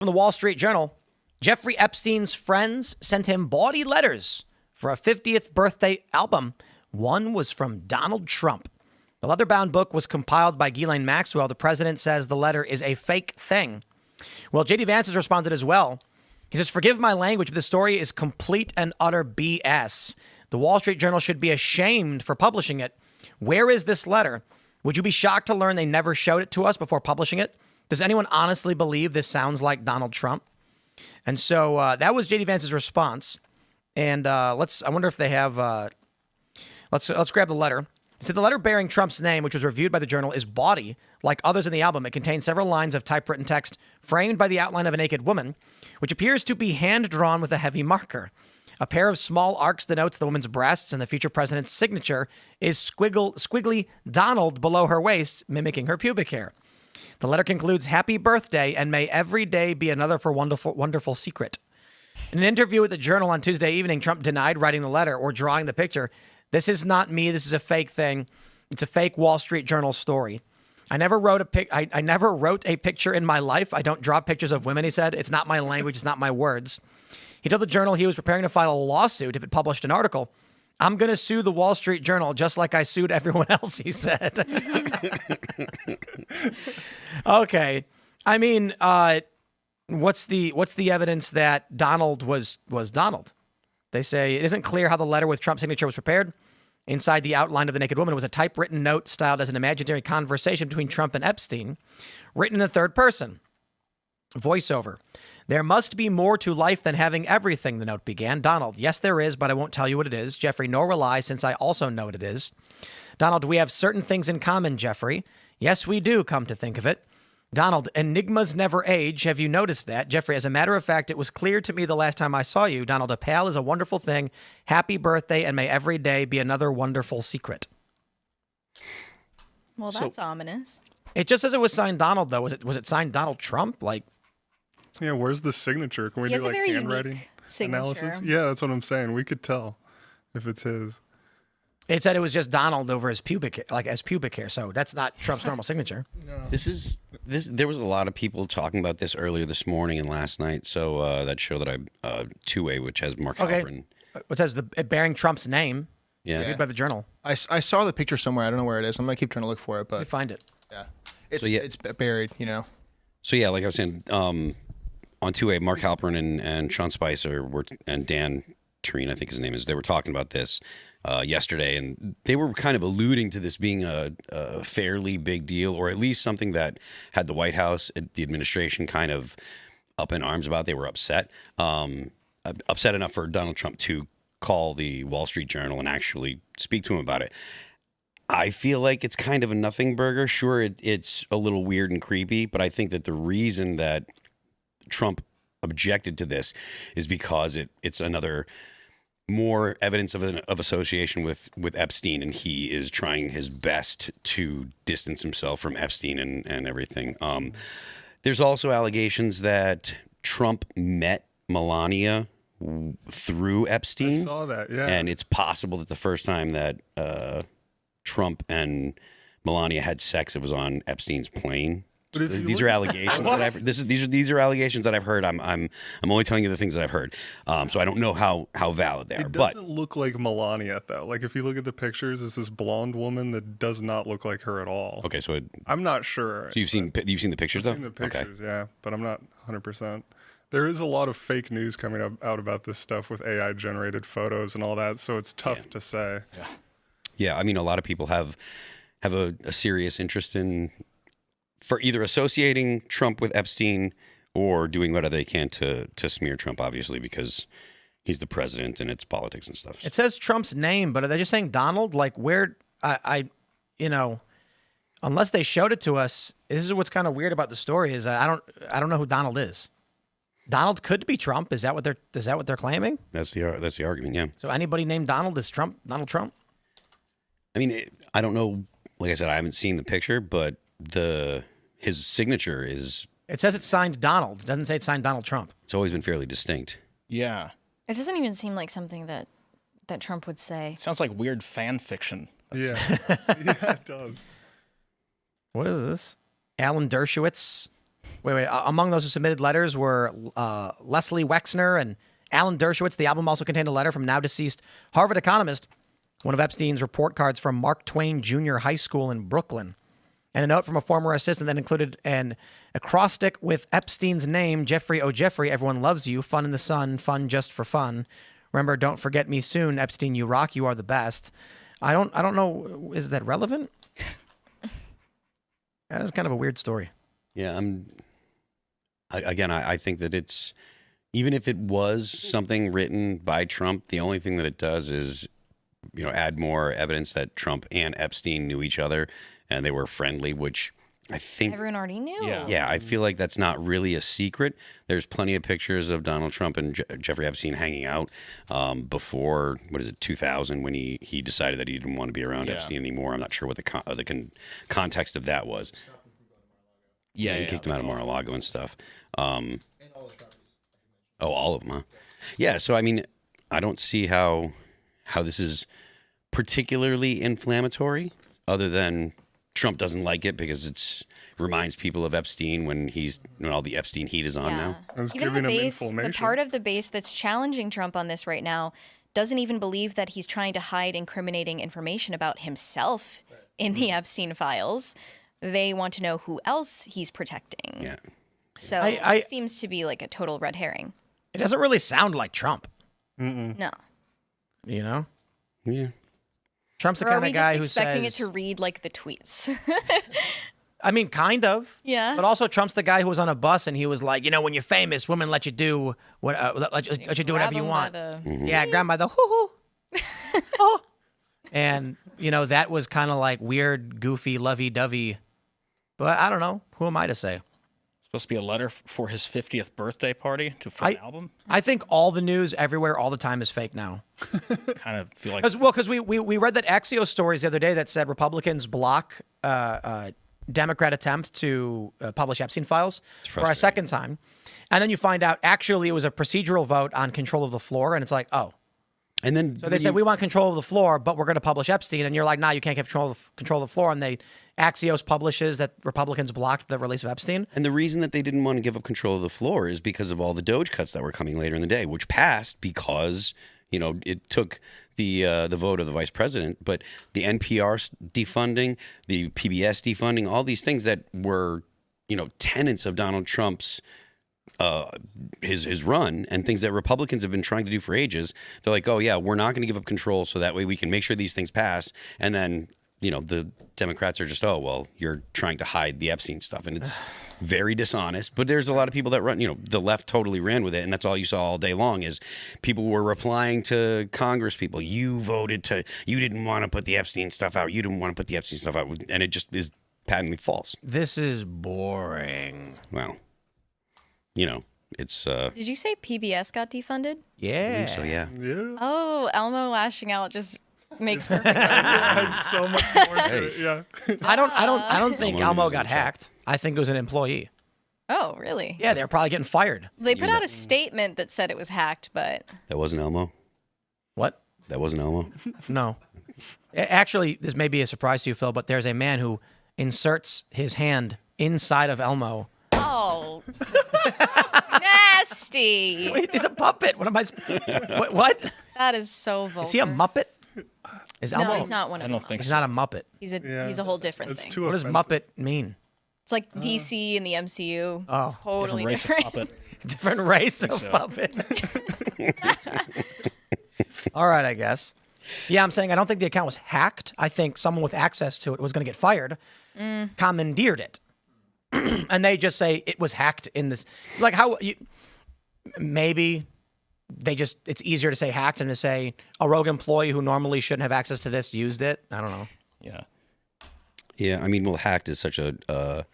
From the Wall Street Journal, Jeffrey Epstein's friends sent him bawdy letters for a 50th birthday album. One was from Donald Trump. The leather-bound book was compiled by Ghislaine Maxwell. The president says the letter is a fake thing. Well, J.D. Vance has responded as well. He says, forgive my language, but the story is complete and utter BS. The Wall Street Journal should be ashamed for publishing it. Where is this letter? Would you be shocked to learn they never showed it to us before publishing it? Does anyone honestly believe this sounds like Donald Trump? And so that was J.D. Vance's response. And I wonder if they have, let's grab the letter. It said the letter bearing Trump's name, which was reviewed by the Journal, is bawdy. Like others in the album, it contains several lines of typewritten text framed by the outline of a naked woman, which appears to be hand-drawn with a heavy marker. A pair of small arcs denotes the woman's breasts, and the future president's signature is squiggly Donald below her waist, mimicking her pubic hair. The letter concludes, happy birthday, and may every day be another for wonderful secret. In an interview with the Journal on Tuesday evening, Trump denied writing the letter or drawing the picture. This is not me. This is a fake thing. It's a fake Wall Street Journal story. I never wrote a picture in my life. I don't draw pictures of women, he said. It's not my language. It's not my words. He told the Journal he was preparing to file a lawsuit if it published an article. I'm going to sue the Wall Street Journal just like I sued everyone else, he said. Okay. I mean, what's the evidence that Donald was Donald? They say it isn't clear how the letter with Trump's signature was prepared. Inside the outline of the naked woman was a typewritten note styled as an imaginary conversation between Trump and Epstein, written in the third person. Voiceover. There must be more to life than having everything, the note began. Donald, yes, there is, but I won't tell you what it is. Jeffrey, nor will I, since I also know what it is. Donald, we have certain things in common, Jeffrey. Yes, we do, come to think of it. Donald, enigmas never age. Have you noticed that? Jeffrey, as a matter of fact, it was clear to me the last time I saw you. Donald, a pal is a wonderful thing. Happy birthday, and may every day be another wonderful secret. Well, that's ominous. It just says it was signed Donald, though. Was it signed Donald Trump? Like, yeah, where's the signature? Can we do like handwriting analysis? Yeah, that's what I'm saying. We could tell if it's his. It said it was just Donald over his pubic hair, so that's not Trump's normal signature. No. There was a lot of people talking about this earlier this morning and last night. So that show that I two-way, which has Mark Halperin. It says bearing Trump's name. Yeah. Reviewed by the Journal. I saw the picture somewhere. I don't know where it is. I'm gonna keep trying to look for it, but you find it. Yeah, it's buried. You know. So yeah, like I was saying, on two-way, Mark Halperin and Sean Spicer and Dan Tureen, I think his name is. They were talking about this yesterday, and they were kind of alluding to this being a fairly big deal, or at least something that had the White House, the administration, kind of up in arms about. They were upset enough for Donald Trump to call the Wall Street Journal and actually speak to him about it. I feel like it's kind of a nothing burger. Sure, it's a little weird and creepy, but I think that the reason that Trump objected to this is because it's another more evidence of association with Epstein, and he is trying his best to distance himself from Epstein and everything. There's also allegations that Trump met Melania through Epstein. I saw that, yeah. And it's possible that the first time that Trump and Melania had sex, it was on Epstein's plane. So these are allegations that I've. These are allegations that I've heard. I'm only telling you the things that I've heard. So I don't know how valid they are. It doesn't look like Melania though. Like if you look at the pictures, it's this blonde woman that does not look like her at all. Okay, so I'm not sure. So you've seen the pictures though? I've seen the pictures, yeah, but I'm not 100%. There is a lot of fake news coming out about this stuff with AI generated photos and all that, so it's tough to say. Yeah, I mean, a lot of people have a serious interest in for either associating Trump with Epstein or doing whatever they can to smear Trump, obviously, because he's the president and it's politics and stuff. It says Trump's name, but are they just saying Donald? Like where unless they showed it to us, this is what's kind of weird about the story is I don't know who Donald is. Donald could be Trump. Is that what they're claiming? That's the argument, yeah. So anybody named Donald is Donald Trump? I mean, I don't know. Like I said, I haven't seen the picture, but his signature is. It says it's signed Donald. It doesn't say it's signed Donald Trump. It's always been fairly distinct. Yeah. It doesn't even seem like something that Trump would say. Sounds like weird fan fiction. Yeah. Yeah, it does. What is this? Alan Dershowitz Wait. Among those who submitted letters were Leslie Wexner and Alan Dershowitz. The album also contained a letter from now deceased Harvard economist, one of Epstein's report cards from Mark Twain Junior High School in Brooklyn, and a note from a former assistant that included an acrostic with Epstein's name, Jeffrey O. Jeffrey, everyone loves you, fun in the sun, fun just for fun. Remember, don't forget me soon, Epstein, you rock, you are the best. I don't know, is that relevant? That is kind of a weird story. Yeah, I think that it's, even if it was something written by Trump, the only thing that it does is, add more evidence that Trump and Epstein knew each other and they were friendly, which I think Everyone already knew. Yeah, I feel like that's not really a secret. There's plenty of pictures of Donald Trump and Jeffrey Epstein hanging out before, 2000, when he decided that he didn't want to be around Epstein anymore. I'm not sure what the context of that was. Yeah, he kicked him out of Mar-a-Lago and stuff. And all his properties. Oh, all of them, huh? Yeah, so I mean, I don't see how this is particularly inflammatory, other than Trump doesn't like it because it reminds people of Epstein when all the Epstein heat is on now. It's Even giving the him base, the inflammation. part of the base that's challenging Trump on this right now doesn't even believe that he's trying to hide incriminating information about himself in the Epstein files. They want to know who else he's protecting. Yeah. So it seems to be like a total red herring. It doesn't really sound like Trump, No. Yeah. Trump's the Or are kind we of guy who just expecting says, it to read like the tweets? I mean, kind of. Yeah. But also, Trump's the guy who was on a bus and he was like, when you're famous, women let you do let you do whatever you want. Yeah, grab 'em by the hoo-hoo. Oh. And, that was kind of like weird, goofy, lovey-dovey. But I don't know. Who am I to say? Supposed to be a letter for his 50th birthday party for an album. I think all the news everywhere all the time is fake now. Kind of feel like Because we read that Axios stories the other day that said Republicans block Democrat attempt to publish Epstein files for a second time. And then you find out actually it was a procedural vote on control of the floor. And it's like, oh. And then So they said, we want control of the floor, but we're going to publish Epstein. And you're like, nah, you can't get control of the floor. And Axios publishes that Republicans blocked the release of Epstein. And the reason that they didn't want to give up control of the floor is because of all the Doge cuts that were coming later in the day, which passed because, it took the vote of the vice president. But the NPR defunding, the PBS defunding, all these things that were, tenets of Donald Trump's his run, and things that Republicans have been trying to do for ages. They're like, oh yeah, we're not going to give up control so that way we can make sure these things pass. And then, the Democrats are just, oh, well, you're trying to hide the Epstein stuff. And it's very dishonest. But there's a lot of people that run, the left totally ran with it. And that's all you saw all day long is people were replying to Congress people. You didn't want to put the Epstein stuff out. You didn't want to put the Epstein stuff out. And it just is patently false. This is boring. Well, it's Did you say PBS got defunded? Yeah. so yeah. Yeah. Oh, Elmo lashing out just makes perfect sense. Adds so much more to it. Yeah. I don't think Elmo Elmo was got in trouble. hacked. I think it was an employee. Oh, really? Yeah, they were probably getting fired. They put out a statement that said it was hacked, but That wasn't Elmo. What? That wasn't Elmo. No. Actually, this may be a surprise to you, Phil, but there's a man who inserts his hand inside of Elmo. oh, nasty. Wait, he's a puppet. What am I? What? That is so vulgar. Is he a Muppet? Is Elmo? No, he's not one I of don't them. think He's so. not a Muppet. He's a whole different It's thing. too What does offensive. Muppet mean? It's like DC and the MCU. Oh, Totally Different race of different. puppet. different race of so. puppet. All right, I guess. Yeah, I'm saying I don't think the account was hacked. I think someone with access to it was going to get fired, commandeered it. And they just say it was hacked in this. Like maybe it's easier to say hacked than to say a rogue employee who normally shouldn't have access to this used it. I don't know. Yeah. Yeah, I mean, well, hacked is such a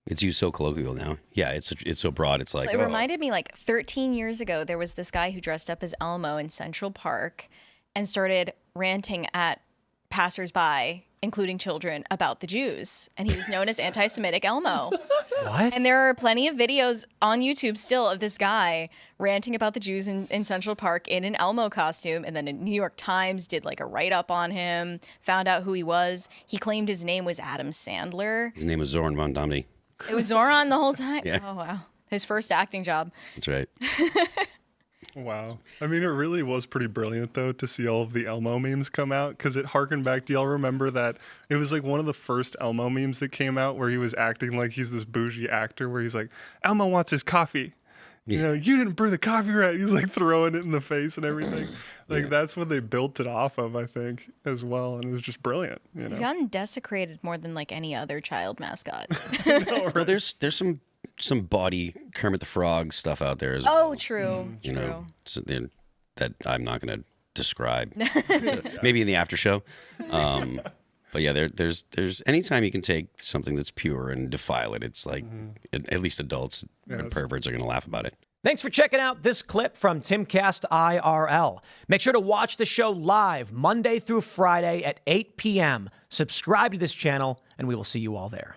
it's used so colloquial now. Yeah, it's so broad. It's like It reminded me like 13 years ago, there was this guy who dressed up as Elmo in Central Park and started ranting at passersby, including children, about the Jews. And he was known as anti-Semitic Elmo. What? And there are plenty of videos on YouTube still of this guy ranting about the Jews in Central Park in an Elmo costume. And then the New York Times did like a write-up on him, found out who he was. He claimed his name was Adam Sandler. his name was Zoran von Domny. It was Zoran the whole time? Yeah. Oh, wow. His first acting job. That's right. Wow. I mean, it really was pretty brilliant, though, to see all of the Elmo memes come out, because it harkened back. Do y'all remember that? It was like one of the first Elmo memes that came out where he was acting like he's this bougie actor, where he's like, Elmo wants his coffee. You know, you didn't brew the coffee right. He's like throwing it in the face and everything. Like, that's what they built it off of, I think, as well. And it was just brilliant. You know? He's gotten desecrated more than like any other child mascot. Well, there's some body Kermit the Frog stuff out there as well. Oh, true. You True. know, that I'm not going to describe. So maybe in the after show. But yeah, there's anytime you can take something that's pure and defile it, it's like at least adults and perverts are going to laugh about it. Thanks for checking out this clip from Timcast IRL. Make sure to watch the show live Monday through Friday at 8 p.m. Subscribe to this channel, and we will see you all there.